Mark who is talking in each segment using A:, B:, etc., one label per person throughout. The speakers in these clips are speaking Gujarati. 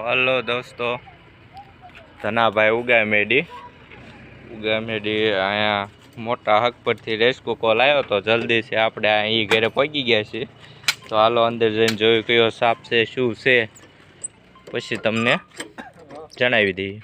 A: હલો દોસ્તો, ધનાભાઈ ઉગામેડી અહીંયા મોટા હક પરથી રેસ્ક્યુ કોલ આવ્યો તો જલ્દીથી આપણે અહીં ઘરે પહોંચી ગયા છીએ. તો હાલો અંદર જઈને જોયું કયો સાપ છે શું છે, પછી તમને જણાવી દઈએ.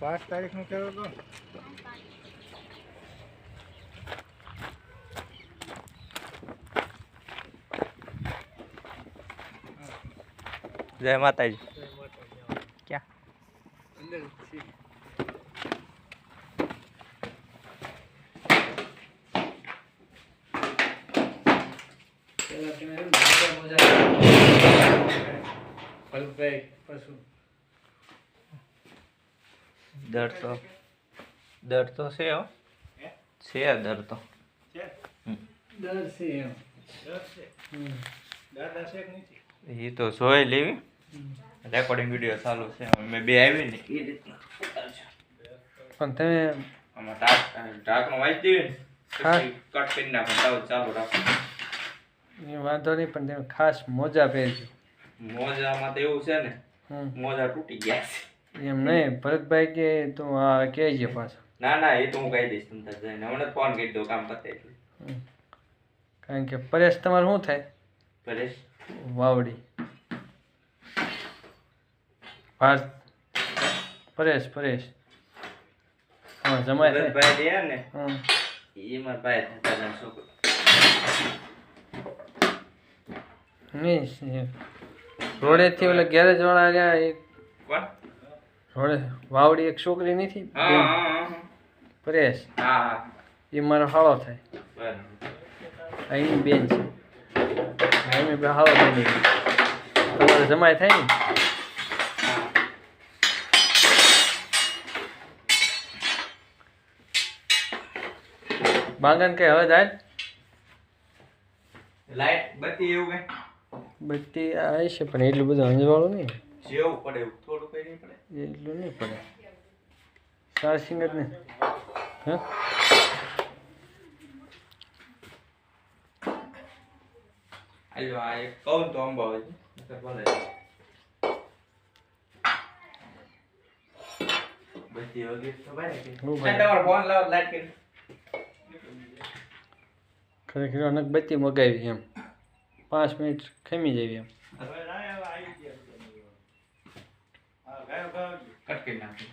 B: પાંચ તારીખ નું કર્યો તો
A: જય માતાજી. ક્યાં દર તો છે હો, છે દર તો એ તો જોઈ લેવી. રેકોર્ડિંગ વિડીયો ચાલુ છે, મેં બે આવી ને એ રીતના
B: પણ તમે
A: આમાં ઢાંકણું વાંચી દેવી ને પછી કટ કરી નાખો, ચાલુ રાખો.
B: એ વાંધો નહીં, પણ તમે ખાસ મોજા પહેરજો.
A: મોજામાં તો એવું છે ને, મોજા તૂટી ગયા છે.
B: એમ નહીં, ભરતભાઈ કે તું આ કહેજે પાછો.
A: ના ના, એ તો હું કહી દઈશ તમને જઈને, હમણાં ફોન કરી દઉં કામ પતે એટલે.
B: કારણ કે પરેશ તમારે શું થાય?
A: પરેશ
B: વાવડી ભારત પરેશ હા જમાય થાય.
A: ભાઈ દે ને, એ મારા ભાઈ થતા છોકરો
B: નહીં. રોડેથી ઓલા ગેરેજ વાળા ગયા એક રોડે વાવડી એક છોકરી નથી પરેશ, એ મારો હાળો થાય. અહીંની બેન છે, અહીં બે હાળો બની તમારે જમાય થાય ને. બાંગન કઈ હવે જાય
A: લાઈટ બત્તી એવું કઈ
B: બત્તી આવી છે, પણ એટલું બધું અંજવાળું નહીં.
A: જેવું પડે એવું થોડું કઈ નહીં પડે,
B: એટલું નહીં પડે. ચાર્જિંગ જ નહીં. હા
A: હાલો આ એક કહું તો અંબાવાજી ભલે બત્તી વગેરે તો ભાઈ તમારો ફોન લાવો લાઈટ કરી.
B: ખરેખર અનક બત્તી મગાવી એમ 5 મિનિટ ખમી જાય એમ.
A: કટ કરી નાખો.